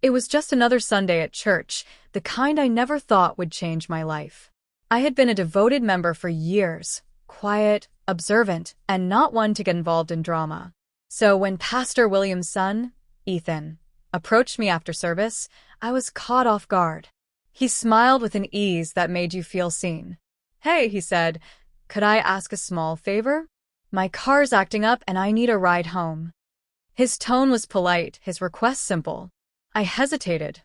It was just another Sunday at church, the kind I never thought would change my life. I had been a devoted member for years, quiet, observant, and not one to get involved in drama. So when Pastor William's son, Ethan, approached me after service, I was caught off guard. He smiled with an ease that made you feel seen. "Hey," he said, "could I ask a small favor? My car's acting up and I need a ride home." His tone was polite, his request simple. I hesitated,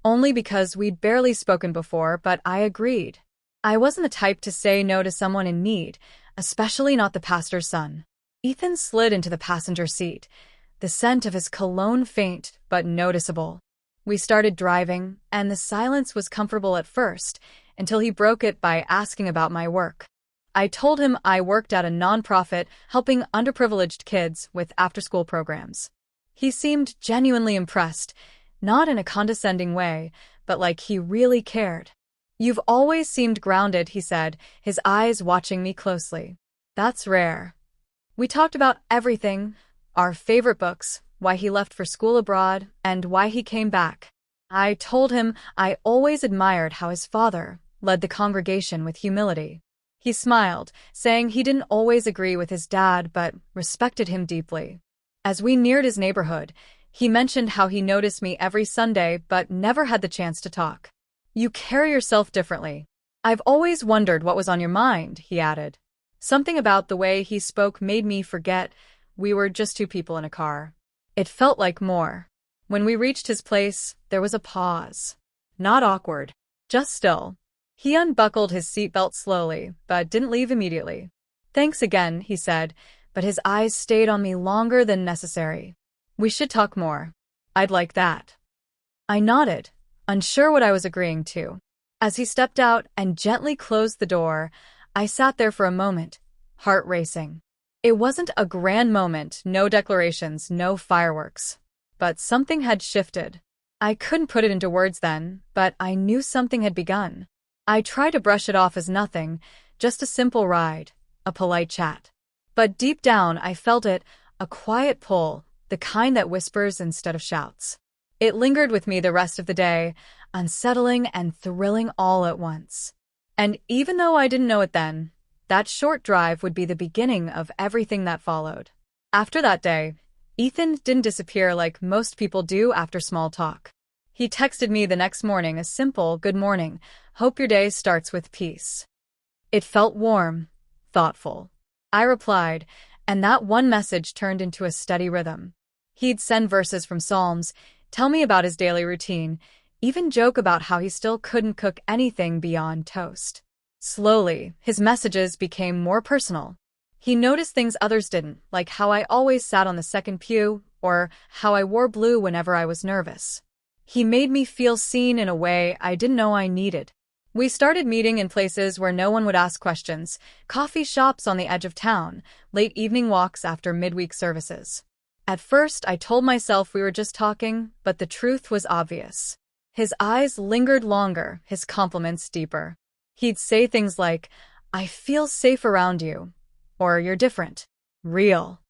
only because we'd barely spoken before, but I agreed. I wasn't the type to say no to someone in need, especially not the pastor's son. Ethan slid into the passenger seat, the scent of his cologne faint but noticeable. We started driving, and the silence was comfortable at first, until he broke it by asking about my work. I told him I worked at a nonprofit helping underprivileged kids with after-school programs. He seemed genuinely impressed, not in a condescending way, but like he really cared. "You've always seemed grounded," he said, his eyes watching me closely. "That's rare." We talked about everything, our favorite books, why he left for school abroad, and why he came back. I told him I always admired how his father led the congregation with humility. He smiled, saying he didn't always agree with his dad but respected him deeply. As we neared his neighborhood, he mentioned how he noticed me every Sunday but never had the chance to talk. "You carry yourself differently. I've always wondered what was on your mind," he added. Something about the way he spoke made me forget we were just two people in a car. It felt like more. When we reached his place, there was a pause. Not awkward, just still. He unbuckled his seatbelt slowly, but didn't leave immediately. "Thanks again," he said, but his eyes stayed on me longer than necessary. "We should talk more." "I'd like that." I nodded, unsure what I was agreeing to. As he stepped out and gently closed the door, I sat there for a moment, heart racing. It wasn't a grand moment, no declarations, no fireworks. But something had shifted. I couldn't put it into words then, but I knew something had begun. I tried to brush it off as nothing, just a simple ride, a polite chat. But deep down I felt it, a quiet pull, the kind that whispers instead of shouts. It lingered with me the rest of the day, unsettling and thrilling all at once. And even though I didn't know it then, that short drive would be the beginning of everything that followed. After that day, Ethan didn't disappear like most people do after small talk. He texted me the next morning a simple "Good morning, hope your day starts with peace." It felt warm, thoughtful. I replied, and that one message turned into a steady rhythm. He'd send verses from Psalms, tell me about his daily routine, even joke about how he still couldn't cook anything beyond toast. Slowly, his messages became more personal. He noticed things others didn't, like how I always sat on the second pew, or how I wore blue whenever I was nervous. He made me feel seen in a way I didn't know I needed. We started meeting in places where no one would ask questions, coffee shops on the edge of town, late evening walks after midweek services. At first, I told myself we were just talking, but the truth was obvious. His eyes lingered longer, his compliments deeper. He'd say things like, "I feel safe around you," or "You're different." Real.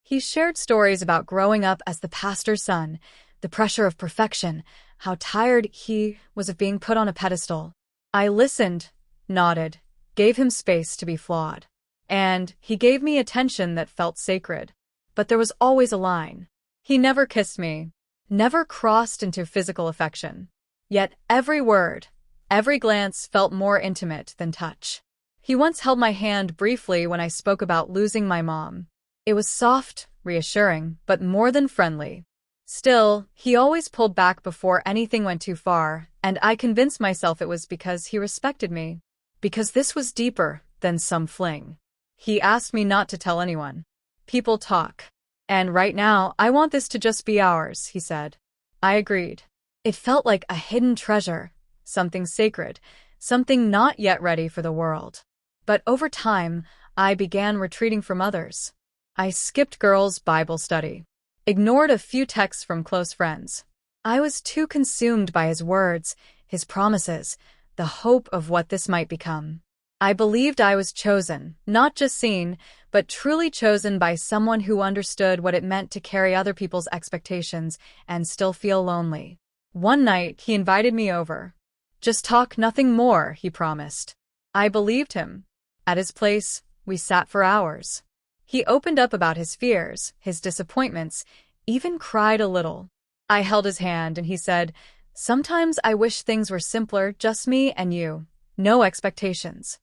He shared stories about growing up as the pastor's son, the pressure of perfection, how tired he was of being put on a pedestal. I listened, nodded, gave him space to be flawed. And he gave me attention that felt sacred. But there was always a line. He never kissed me, never crossed into physical affection. Yet every word, every glance felt more intimate than touch. He once held my hand briefly when I spoke about losing my mom. It was soft, reassuring, but more than friendly. Still, he always pulled back before anything went too far, and I convinced myself it was because he respected me. Because this was deeper than some fling. He asked me not to tell anyone. "People talk. And right now, I want this to just be ours," he said. I agreed. It felt like a hidden treasure, something sacred, something not yet ready for the world. But over time, I began retreating from others. I skipped girls' Bible study, ignored a few texts from close friends. I was too consumed by his words, his promises, the hope of what this might become. I believed I was chosen, not just seen, but truly chosen by someone who understood what it meant to carry other people's expectations and still feel lonely. One night, he invited me over. Just talk, nothing more, he promised. I believed him. At his place, we sat for hours. He opened up about his fears, his disappointments, even cried a little. I held his hand and he said, "Sometimes I wish things were simpler, just me and you. No expectations."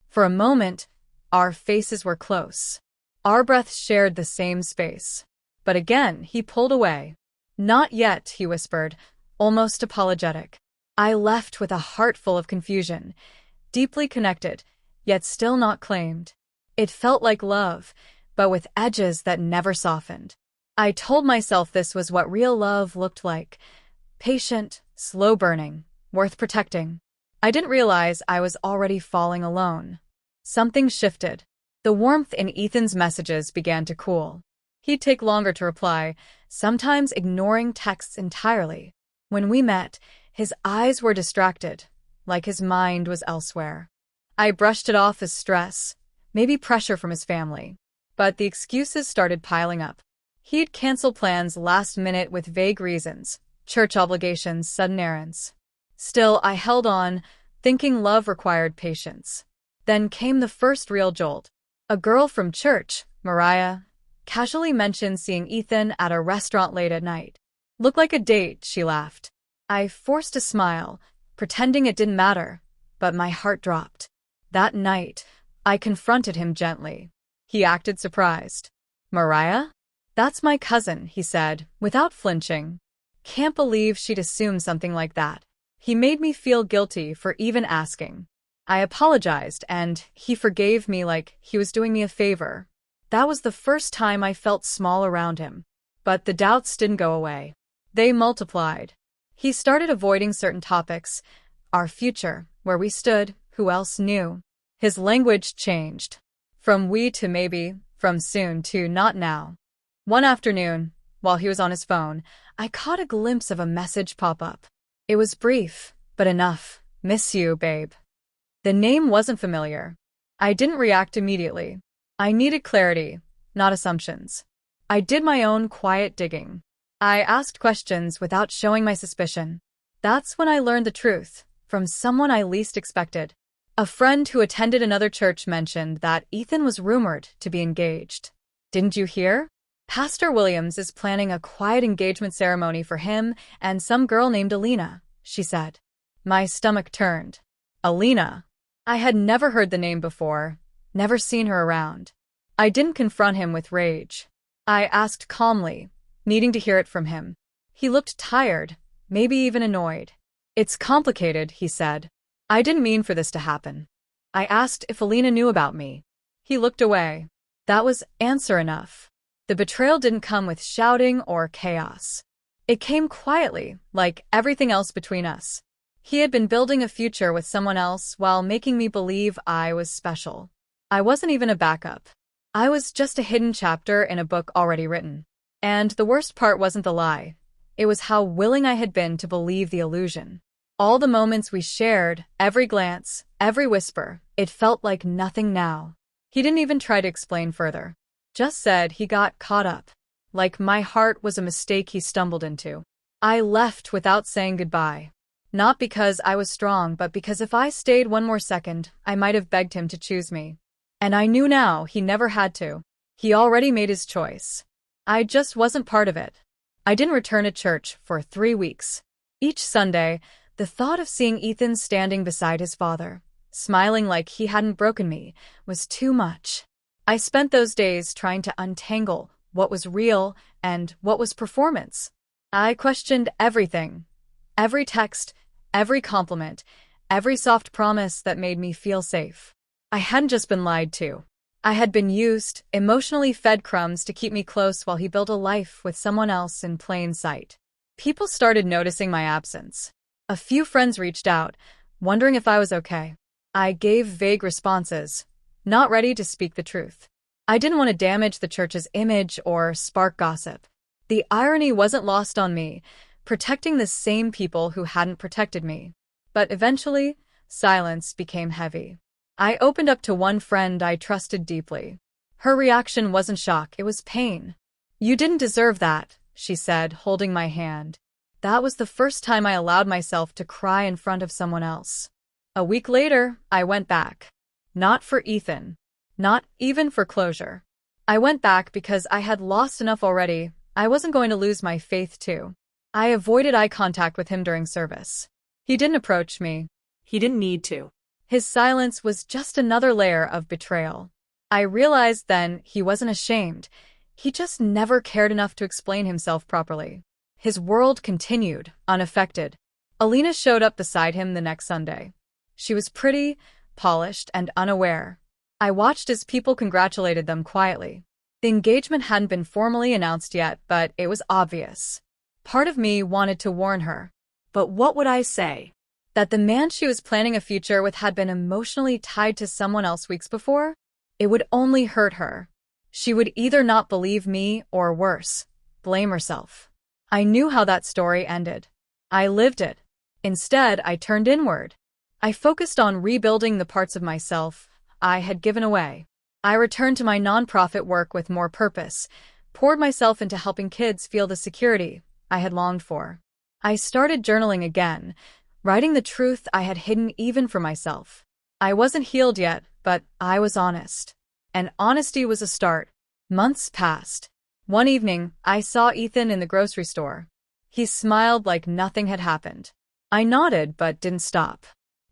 For a moment, our faces were close. Our breaths shared the same space. But again, he pulled away. "Not yet," he whispered, almost apologetic. I left with a heart full of confusion, deeply connected, yet still not claimed. It felt like love, but with edges that never softened. I told myself this was what real love looked like. Patient, slow-burning, worth protecting. I didn't realize I was already falling alone. Something shifted. The warmth in Ethan's messages began to cool. He'd take longer to reply, sometimes ignoring texts entirely. When we met, his eyes were distracted, like his mind was elsewhere. I brushed it off as stress, maybe pressure from his family. But the excuses started piling up. He'd cancel plans last minute with vague reasons, church obligations, sudden errands. Still, I held on, thinking love required patience. Then came the first real jolt. A girl from church, Mariah, casually mentioned seeing Ethan at a restaurant late at night. "Looked like a date," she laughed. I forced a smile, pretending it didn't matter, but my heart dropped. That night, I confronted him gently. He acted surprised. "Mariah? That's my cousin," he said, without flinching. Can't believe she'd assumed something like that. He made me feel guilty for even asking. I apologized, and he forgave me like he was doing me a favor. That was the first time I felt small around him. But the doubts didn't go away. They multiplied. He started avoiding certain topics. Our future, where we stood, who else knew? His language changed. From we to maybe, from soon to not now. One afternoon, while he was on his phone, I caught a glimpse of a message pop up. It was brief, but enough. "Miss you, babe." The name wasn't familiar. I didn't react immediately. I needed clarity, not assumptions. I did my own quiet digging. I asked questions without showing my suspicion. That's when I learned the truth, from someone I least expected. A friend who attended another church mentioned that Ethan was rumored to be engaged. "Didn't you hear? Pastor Williams is planning a quiet engagement ceremony for him and some girl named Alina," she said. My stomach turned. Alina. I had never heard the name before, never seen her around. I didn't confront him with rage. I asked calmly, needing to hear it from him. He looked tired, maybe even annoyed. "It's complicated," he said. "I didn't mean for this to happen." I asked if Alina knew about me. He looked away. That was answer enough. The betrayal didn't come with shouting or chaos. It came quietly, like everything else between us. He had been building a future with someone else while making me believe I was special. I wasn't even a backup. I was just a hidden chapter in a book already written. And the worst part wasn't the lie. It was how willing I had been to believe the illusion. All the moments we shared, every glance, every whisper, it felt like nothing now. He didn't even try to explain further. Just said he got caught up. Like my heart was a mistake he stumbled into. I left without saying goodbye. Not because I was strong, but because if I stayed one more second, I might have begged him to choose me. And I knew now he never had to. He already made his choice. I just wasn't part of it. I didn't return to church for 3 weeks. Each Sunday, the thought of seeing Ethan standing beside his father, smiling like he hadn't broken me, was too much. I spent those days trying to untangle what was real and what was performance. I questioned everything. Every text, every compliment, every soft promise that made me feel safe. I hadn't just been lied to. I had been used, emotionally fed crumbs to keep me close while he built a life with someone else in plain sight. People started noticing my absence. A few friends reached out, wondering if I was okay. I gave vague responses, not ready to speak the truth. I didn't want to damage the church's image or spark gossip. The irony wasn't lost on me, protecting the same people who hadn't protected me. But eventually, silence became heavy. I opened up to one friend I trusted deeply. Her reaction wasn't shock, it was pain. "You didn't deserve that," she said, holding my hand. That was the first time I allowed myself to cry in front of someone else. A week later, I went back. Not for Ethan. Not even for closure. I went back because I had lost enough already. I wasn't going to lose my faith too. I avoided eye contact with him during service. He didn't approach me. He didn't need to. His silence was just another layer of betrayal. I realized then he wasn't ashamed. He just never cared enough to explain himself properly. His world continued, unaffected. Alina showed up beside him the next Sunday. She was pretty, polished, and unaware. I watched as people congratulated them quietly. The engagement hadn't been formally announced yet, but it was obvious. Part of me wanted to warn her. But what would I say? That the man she was planning a future with had been emotionally tied to someone else weeks before? It would only hurt her. She would either not believe me or worse, blame herself. I knew how that story ended. I lived it. Instead, I turned inward. I focused on rebuilding the parts of myself I had given away. I returned to my nonprofit work with more purpose, poured myself into helping kids feel the security I had longed for. I started journaling again, writing the truth I had hidden even from myself. I wasn't healed yet, but I was honest. And honesty was a start. Months passed. One evening, I saw Ethan in the grocery store. He smiled like nothing had happened. I nodded but didn't stop.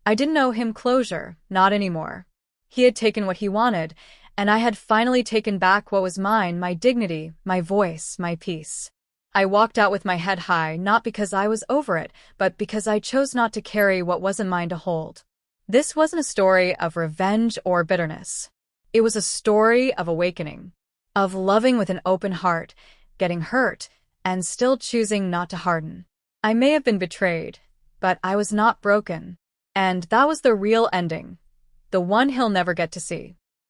I didn't owe him closure, not anymore. He had taken what he wanted, and I had finally taken back what was mine, my dignity, my voice, my peace. I walked out with my head high, not because I was over it, but because I chose not to carry what wasn't mine to hold. This wasn't a story of revenge or bitterness. It was a story of awakening. Of loving with an open heart, getting hurt, and still choosing not to harden. I may have been betrayed, but I was not broken. And that was the real ending. The one he'll never get to see.